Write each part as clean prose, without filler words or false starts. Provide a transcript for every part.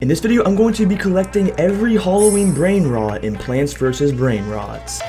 In this video, I'm going to be collecting every Halloween Brainrot in Plants vs. Brainrots.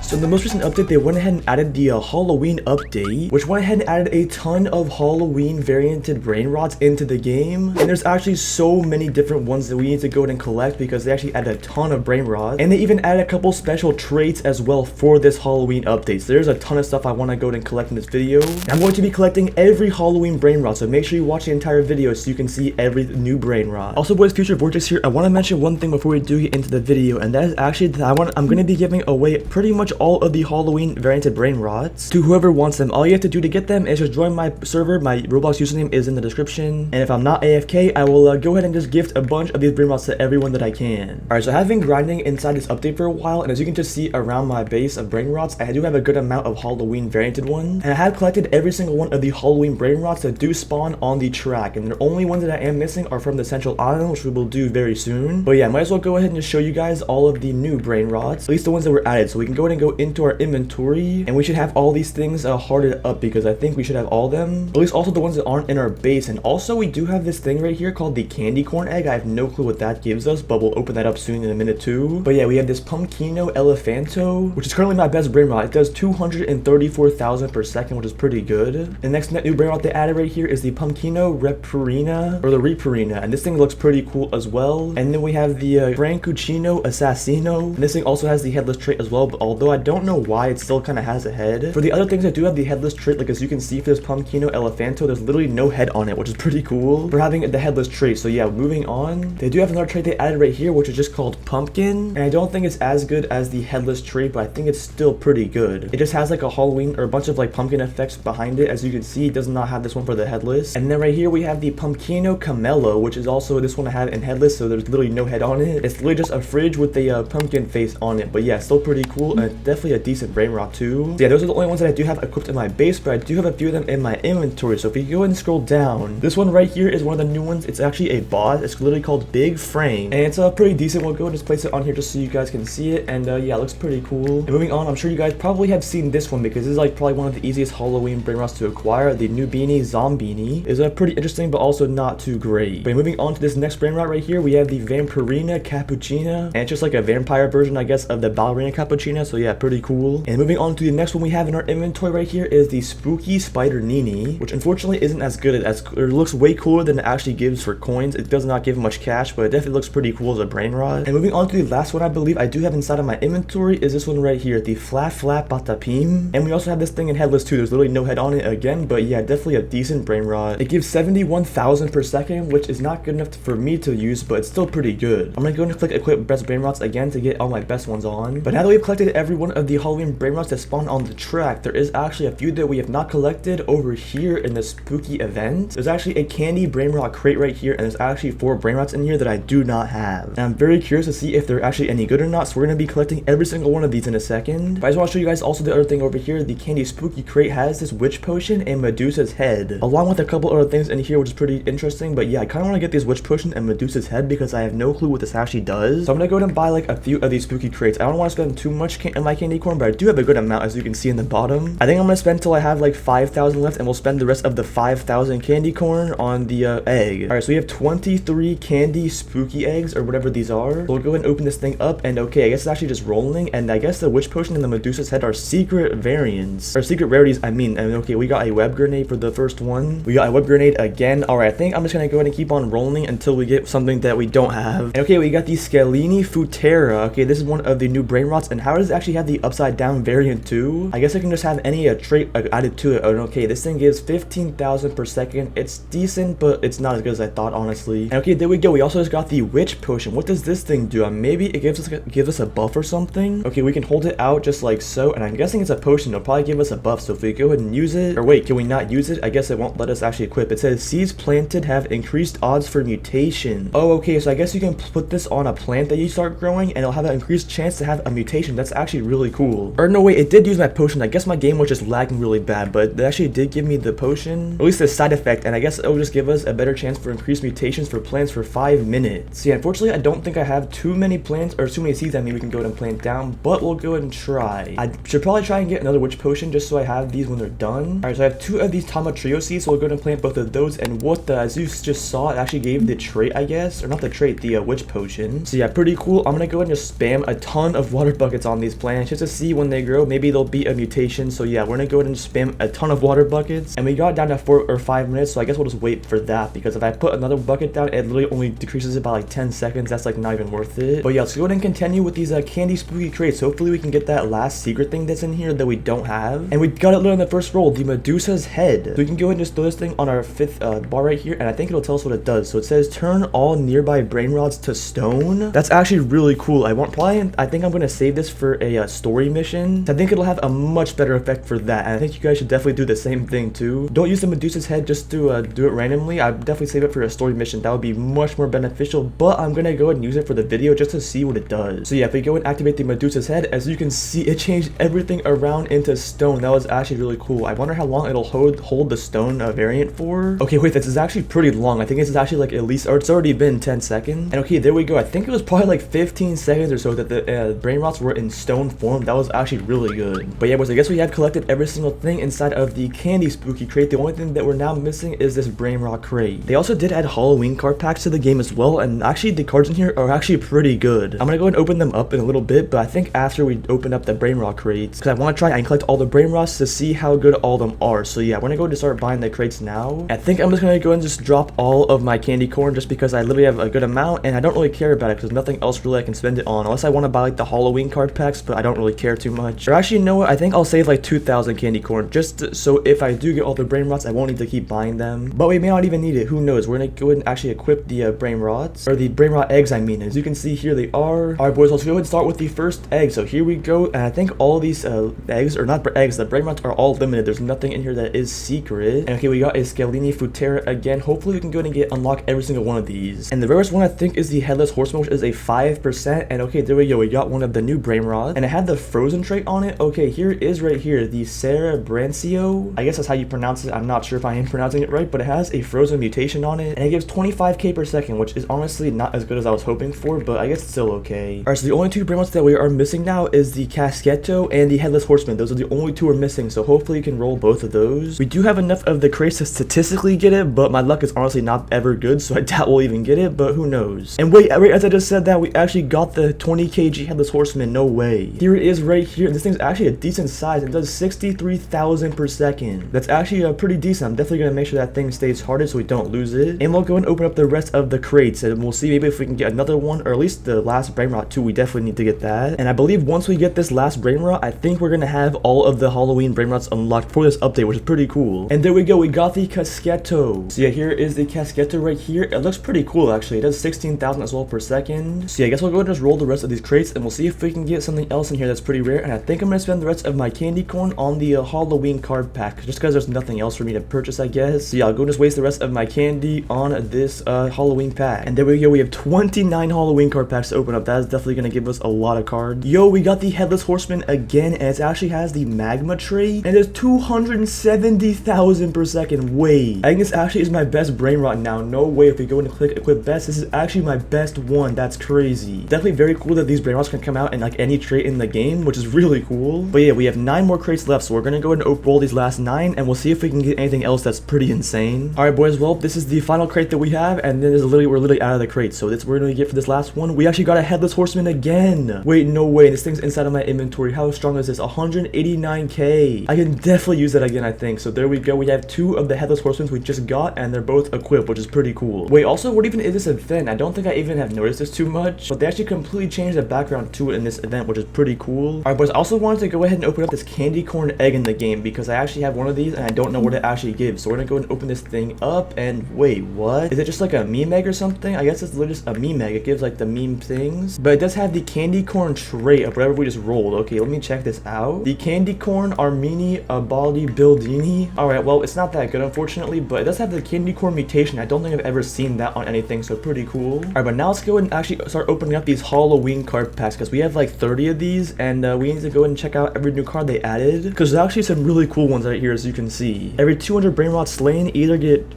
So in the most recent update, they went ahead and added the Halloween update, which went ahead and added a ton of Halloween varianted Brainrots into the game. And there's actually so many different ones that we need to go ahead and collect because they actually added a ton of Brainrots. And they even added a couple special traits as well for this Halloween update. So there's a ton of stuff I want to go ahead and collect in this video. And I'm going to be collecting every Halloween Brainrot, so make sure you watch the entire video so you can see every new Brainrot. Also, boys, Future Vortex here. I want to mention one thing before we do get into the video, and that is actually that I'm going to be giving away pretty much all of the Halloween varianted Brainrots to whoever wants them. All you have to do to get them is just join my server. My Roblox username is in the description, and if I'm not AFK, I will go ahead and just gift a bunch of these Brainrots to everyone that I can. Alright, so I have been grinding inside this update for a while, and as you can just see around my base of Brainrots, I do have a good amount of Halloween varianted ones, and I have collected every single one of the Halloween Brainrots that do spawn on the track, and the only ones that I am missing are from the Central Island, which we will do very soon. But yeah, might as well go ahead and just show you guys all of the new Brainrots, at least the ones that were added, so we can go ahead and go into our inventory, and we should have all these things hearted up because I think we should have all of them, at least also the ones that aren't in our base. And also we do have this thing right here called the candy corn egg. I have no clue what that gives us, but we'll open that up soon in a minute too. But yeah, we have this Pumpkino Elephanto, which is currently my best Brainrot. It does 234,000 per second, which is pretty good. The next new Brainrot they added right here is the Pumpkino Reparina, or the Reparina, and this thing looks pretty cool as well. And then we have the Francuccino Assassino, and this thing also has the headless trait as well, but although I don't know why it still kind of has a head. For the other things, I do have the headless trait. Like as you can see for this Pumpkino Elephanto, there's literally no head on it, which is pretty cool for having the headless trait. So yeah, moving on, they do have another trait they added right here, which is just called Pumpkin, and I don't think it's as good as the headless trait, but I think it's still pretty good. It just has like a Halloween or a bunch of like pumpkin effects behind it. As you can see, it does not have this one for the headless. And then right here we have the Pumpkino Camello, which is also this one I have in headless, so there's literally no head on it. It's literally just a fridge with a pumpkin face on it. But yeah, still pretty cool, and definitely a decent Brainrot too. So yeah, those are the only ones that I do have equipped in my base, but I do have a few of them in my inventory. So if you go ahead and scroll down, this one right here is one of the new ones. It's actually a boss. It's literally called Big Frame, and it's pretty decent. We'll go and just place it on here just so you guys can see it, and yeah, it looks pretty cool. And moving on, I'm sure you guys probably have seen this one because this is like probably one of the easiest Halloween Brainrots to acquire. The new beanie Zombini is pretty interesting, but also not too great. But moving on to this next Brainrot right here, we have the Vampirina Cappuccina, and it's just like a vampire version, I guess, of the Ballerina Cappuccina. So yeah, pretty cool. And moving on to the next one we have in our inventory right here is the Spooky Spider Nini, which unfortunately isn't as good as it looks way cooler than it actually gives for coins. It does not give much cash, but it definitely looks pretty cool as a Brainrot. And moving on to the last one I believe I do have inside of my inventory is this one right here, the Flap Flap Batapim. And we also have this thing in headless too. There's literally no head on it again, but yeah, definitely a decent Brainrot. It gives 71,000 per second, which is not good enough for me to use, but it's still pretty good. I'm gonna go and click equip best Brainrots again to get all my best ones on. But now that we've collected every one of the Halloween Brainrots that spawn on the track, there is actually a few that we have not collected over here in the spooky event. There's actually a candy Brainrot crate right here, and there's actually 4 Brainrots in here that I do not have. And I'm very curious to see if they're actually any good or not, so we're going to be collecting every single one of these in a second. But I just want to show you guys also the other thing over here. The candy spooky crate has this witch potion and Medusa's head, along with a couple other things in here, which is pretty interesting. But yeah, I kind of want to get this witch potion and Medusa's head because I have no clue what this actually does. So I'm going to go ahead and buy like a few of these spooky crates. I don't want to spend too much in my candy corn, but I do have a good amount, as you can see in the bottom. I think I'm going to spend till I have like 5,000 left, and we'll spend the rest of the 5,000 candy corn on the egg. Alright, so we have 23 candy spooky eggs, or whatever these are. So we'll go ahead and open this thing up, and okay, I guess it's actually just rolling, and I guess the witch potion and the Medusa's head are secret variants, or secret rarities, I mean. And okay, we got a web grenade for the first one. We got a web grenade again. Alright, I think I'm just going to go ahead and keep on rolling until we get something that we don't have. And okay, we got the Scalini Futera. Okay, this is one of the new Brainrots, and how does it actually have the upside down variant too? I guess I can just have any trait added to it. And okay, this thing gives 15,000 per second. It's decent, but it's not as good as I thought, honestly. And okay, there we go. We also just got the witch potion. What does this thing do? Maybe it gives us a buff or something. Okay, we can hold it out just like so, and I'm guessing it's a potion. It'll probably give us a buff. So if we go ahead and use it, or wait, can we not use it? I guess it won't let us actually equip. It says seeds planted have increased odds for mutation. Oh, okay, so I guess you can put this on a plant that you start growing, and it'll have an increased chance to have a mutation. That's actually really cool. Or no, wait, it did use my potion. I guess my game was just lagging really bad, but it actually did give me the potion, or at least the side effect, and I guess it'll just give us a better chance for increased mutations for plants for 5 minutes. So yeah, unfortunately, I don't think I have too many plants, or too many seeds I mean we can go ahead and plant down, but we'll go ahead and try. I should probably try and get another witch potion just so I have these when they're done. Alright, so I have 2 of these Tama Trio seeds, so we'll go ahead and plant both of those, and what the, as you just saw, it actually gave the trait, I guess, or not the trait, the witch potion. So yeah, pretty cool. I'm gonna go ahead and just spam a ton of water buckets on these plants just to see when they grow. Maybe they'll be a mutation. So yeah, we're gonna go ahead and spam a ton of water buckets, and we got down to 4 or 5 minutes, so I guess we'll just wait for that, because if I put another bucket down, it literally only decreases it by like 10 seconds. That's like not even worth it. But yeah, let's go ahead and continue with these candy spooky crates. Hopefully we can get that last secret thing that's in here that we don't have, and we got it literally in the first roll, the Medusa's head. So we can go ahead and just throw this thing on our 5th bar right here, and I think it'll tell us what it does. So it says turn all nearby brain rods to stone. That's actually really cool. I think I'm gonna save this for a story mission. I think it'll have a much better effect for that, and I think you guys should definitely do the same thing too. Don't use the Medusa's head just to do it randomly. I'd definitely save it for a story mission. That would be much more beneficial, but I'm gonna go ahead and use it for the video just to see what it does. So yeah, if we go and activate the Medusa's head, as you can see, it changed everything around into stone. That was actually really cool. I wonder how long it'll hold the stone variant for. Okay, wait, this is actually pretty long. I think this is actually like at least, or it's already been 10 seconds. And okay, there we go. I think it was probably like 15 seconds or so that the brain rots were in stone form. That was actually really good. But yeah, boys, I guess we have collected every single thing inside of the candy spooky crate. The only thing that we're now missing is this brain rot crate. They also did add Halloween card packs to the game as well, and actually the cards in here are actually pretty good. I'm gonna go and open them up in a little bit, but I think after we open up the brain rot crates, because I want to try and collect all the brain rots to see how good all of them are. So yeah, we're gonna go and start buying the crates now. I think I'm just gonna go and just drop all of my candy corn just because I literally have a good amount, and I don't really care about it because nothing else really I can spend it on, unless I want to buy like the Halloween card packs, but I don't really care too much. Or actually, you know what? I think I'll save like 2,000 candy corn just so if I do get all the brain rots, I won't need to keep buying them. But we may not even need it. Who knows? We're gonna go ahead and actually equip the brain rots, or the brain rot eggs. I mean, as you can see here, they are. All right, boys, let's go ahead and start with the first egg. So here we go, and I think all these eggs, or not eggs, the brain rots are all limited. There's nothing in here that is secret. And okay, we got a Scalini Futera again. Hopefully, we can go ahead and unlock every single one of these. And the rarest one I think is the Headless Horseman, which is a 5%. And okay, there we go. We got one of the new brain rods, and it had the frozen trait on it. Okay, here it is right here, the Cerebrancio. I guess that's how you pronounce it. I'm not sure if I am pronouncing it right, but it has a frozen mutation on it, and it gives 25k per second, which is honestly not as good as I was hoping for, but I guess it's still okay. Alright, so the only 2 brain rods that we are missing now is the Casquetto and the Headless Horseman. Those are the only 2 we're missing, so hopefully you can roll both of those. We do have enough of the crates to statistically get it, but my luck is honestly not ever good, so I doubt we'll even get it, but who knows. And wait, as I just said that, we actually got the 20 kg Headless Horseman. No way. Here it is right here. This thing's actually a decent size. It does 63,000 per second. That's actually pretty decent. I'm definitely going to make sure that thing stays hearted so we don't lose it. And we'll go and open up the rest of the crates, and we'll see maybe if we can get another one, or at least the last brain rot too. We definitely need to get that. And I believe once we get this last brain rot, I think we're going to have all of the Halloween brain rots unlocked for this update, which is pretty cool. And there we go. We got the Casquetto. So yeah, here is the Casquetto right here. It looks pretty cool actually. It does 16,000 as well per second. So yeah, I guess we'll go and just roll the rest of these crates, and we'll see if we can get something else in here that's pretty rare. And I think I'm going to spend the rest of my candy corn on the Halloween card pack, just because there's nothing else for me to purchase, I guess. So yeah, I'll go and just waste the rest of my candy on this Halloween pack. And there we go. We have 29 Halloween card packs to open up. That is definitely going to give us a lot of cards. Yo, we got the Headless Horseman again, and it actually has the magma trait, and it's 270,000 per second. Wait, I think this actually is my best brain rot now. No way. If we go and click equip best, this is actually my best one. That's crazy. Definitely very cool that these brain rots can come out in like any trait in the game, which is really cool. But yeah, we have 9 more crates left, so we're gonna go ahead and roll these last 9, and we'll see if we can get anything else that's pretty insane. All right, boys. Well, this is the final crate that we have, and then we're literally out of the crate. So that's what we're gonna get for this last one. We actually got a Headless Horseman again. Wait, no way. This thing's inside of my inventory. How strong is this? 189k. I can definitely use that again, I think. So there we go. We have 2 of the Headless Horsemen we just got, and they're both equipped, which is pretty cool. Wait, also, what even is this event? I don't think I even have noticed this too much, but they actually completely changed the background to it in this event, which is pretty cool. All right, boys. I also wanted to go ahead and open up this candy corn egg in the game because I actually have one of these and I don't know what it actually gives. So we're gonna go and open this thing up, and wait, what? Is it just like a meme egg or something? I guess it's literally just a meme egg. It gives like the meme things, but it does have the candy corn trait of whatever we just rolled. Okay, let me check this out. The candy corn Armini Abaldi Bildini. All right, well, it's not that good, unfortunately, but it does have the candy corn mutation. I don't think I've ever seen that on anything, so pretty cool. All right, but now let's go and actually start opening up these Halloween card packs because we have like 30 of these. these, and we need to go and check out every new card they added, because there's actually some really cool ones right here, as you can see. Every 200 Brainrots slain, either get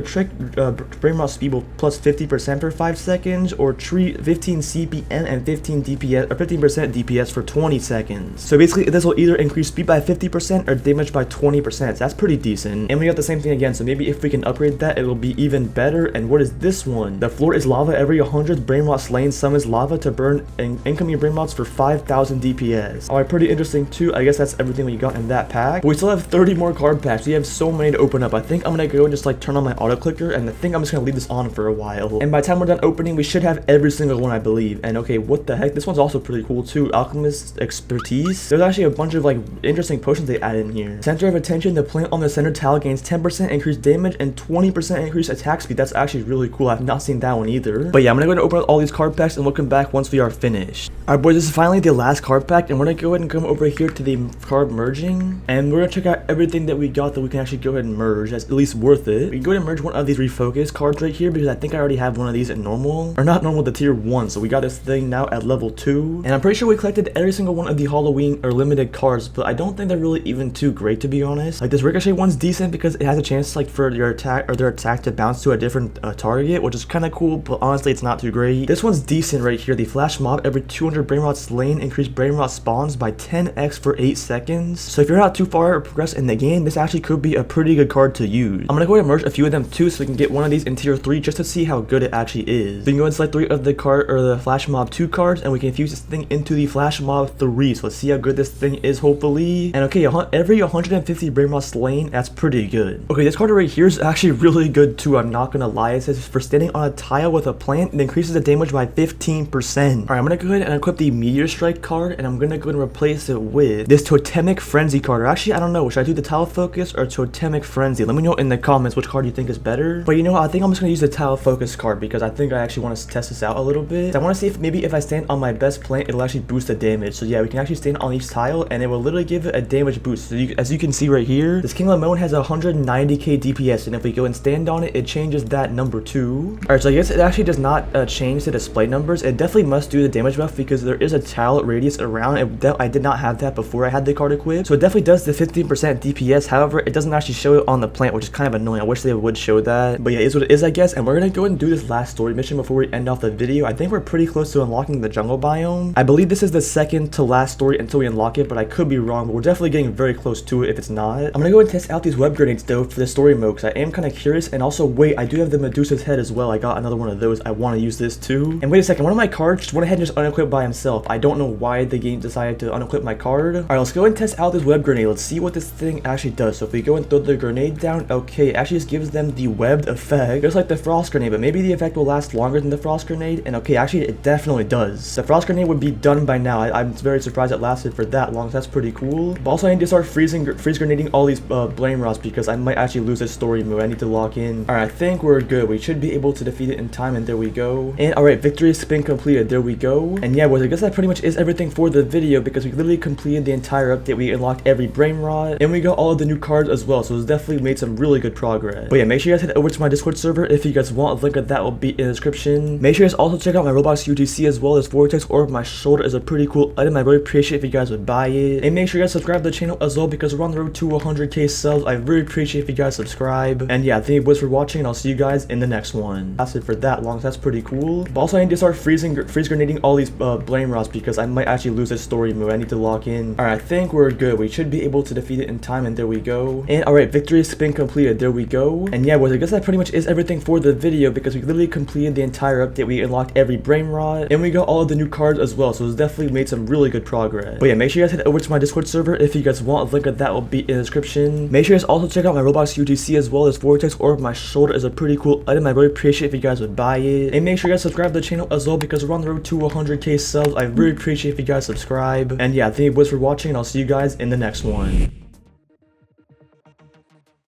Trick Brainrot speed plus 50% for 5 seconds, or treat 15 CPM and 15 DPS or 15% DPS for 20 seconds. So basically, this will either increase speed by 50% or damage by 20%. So that's pretty decent. And we got the same thing again. So maybe if we can upgrade that, it will be even better. And what is this one? The floor is lava. Every 100 Brainrot slain summons lava to burn incoming Brainrots for 5,000 DPS. Alright, pretty interesting too. I guess that's everything we got in that pack. But we still have 30 more card packs. We have so many to open up. I think I'm gonna go and just like turn on my auto clicker, and I think I'm just gonna leave this on for a while. And by the time we're done opening, we should have every single one, I believe. And okay, what the heck? This one's also pretty cool too. Alchemist expertise. There's actually a bunch of like interesting potions they added in here. Center of attention. The plant on the center tile gains 10% increased damage and 20% increased attack speed. That's actually really cool. I've not seen that one either. But yeah, I'm gonna go ahead and open up all these card packs, and we'll come back once we are finished. Alright boys, this is finally the last card pack, and we're gonna go ahead and come over here to the card merging, and we're gonna check out everything that we got that we can actually go ahead and merge. That's at least worth it. We can go ahead and merge one of these refocus cards right here, because I think I already have one of these at normal, or not normal, the tier 1. So we got this thing now at level 2, and I'm pretty sure we collected every single one of the Halloween or limited cards, but I don't think they're really even too great, to be honest. Like this Ricochet one's decent because it has a chance like for your attack or their attack to bounce to a different target, which is kind of cool, but honestly it's not too great. This one's decent right here. The Flash Mob. Every 200 Brainrot slain, increase Brainrot spawns by 10x for 8 seconds. So if you're not too far progressed in the game, this actually could be a pretty good card to use. I'm gonna go ahead and merge a few of them too, so we can get one of these in tier 3 just to see how good it actually is. We can go and select 3 of the card or the Flash Mob 2 cards, and we can infuse this thing into the Flash Mob 3. So let's see how good this thing is, hopefully. And okay, every 150 Brainrot slain, that's pretty good. Okay, this card right here is actually really good too, I'm not gonna lie. It says for standing on a tile with a plant, it increases the damage by 15%. Alright, I'm gonna go ahead and equip the Meteor Strike card, and I'm gonna go ahead and replace it with this Totemic Frenzy card. Or actually, I don't know, should I do the Tile Focus or Totemic Frenzy? Let me know in the comments which card you think is better. But you know what, I think I'm just gonna use the Tile Focus card because I think I actually want to test this out a little bit. I want to see if maybe if I stand on my best plant, it'll actually boost the damage. So yeah, we can actually stand on each tile, and it will literally give it a damage boost. So as you can see right here, this King Lemon has 190k DPS, and if we go and stand on it, it changes that number too. Alright, so I guess it actually does not change the display numbers. It definitely must do the damage buff because there is a tile radius around. I did not have that before I had the card equipped, so it definitely does the 15% DPS. However, it doesn't actually show it on the plant, which is kind of annoying. I wish they would show that, but yeah, it's what it is, I guess. And we're gonna go ahead and do this last story mission before we end off the video. I think we're pretty close to unlocking the jungle biome. I believe this is the second to last story until we unlock it, but I could be wrong. But we're definitely getting very close to it if it's not. I'm gonna go and test out these web grenades though for the story mode because I am kind of curious. And also, wait, I do have the Medusa's head as well. I got another one of those. I want to use this too. And wait a second, one of my cards just went ahead and just unequipped by himself. I don't know why the game decided to unequip my card. Alright, let's go and test out this web grenade. Let's see what this thing actually does. So if we go and throw the grenade down, okay, it actually just gives them the webbed effect, just like the frost grenade, but maybe the effect will last longer than the frost grenade. And okay, actually it definitely does. The frost grenade would be done by now. I'm very surprised it lasted for that long, so that's pretty cool. But also I need to start freeze grenading all these Brainrots because I might actually lose this story mode. I need to lock in. Alright, I think we're good. We should be able to defeat it in time, and there we go. And alright, victory has been completed. There we go. And yeah, well, I guess that pretty much is everything for the video because we literally completed the entire update. We unlocked every Brainrot, and we got all of the new cards as well, so it's definitely made some really good progress. But yeah, make sure you guys head over to my Discord server if you guys want. A link of that will be in the description. Make sure you guys also check out my Roblox UGC as well. As Vortex Orb my shoulder is a pretty cool item. I really appreciate if you guys would buy it. And make sure you guys subscribe to the channel as well because we're on the road to 100k subs. I really appreciate if you guys subscribe. And yeah, thank you boys for watching, and I'll see you guys in the next one. Lasted for that long, so that's pretty cool. But also I need to start freeze grenading all these Brainrots because I might actually lose this story mode. I need to lock in. Alright, I think we're good. We should be able to defeat it in time, and there we go. And alright, victory has been completed. There we go. And yeah, well, I guess that pretty much is everything for the video because we literally completed the entire update. We unlocked every Brainrot, and we got all of the new cards as well, so it's definitely made some really good progress. But yeah, make sure you guys head over to my Discord server if you guys want. A link of that will be in the description. Make sure you guys also check out my Roblox UGC as well. As Vortex Orb my shoulder is a pretty cool item. I really appreciate if you guys would buy it. And make sure you guys subscribe to the channel as well because we're on the road to 100k subs. I really appreciate if you guys subscribe. And yeah, thank you boys for watching, and I'll see you guys in the next one.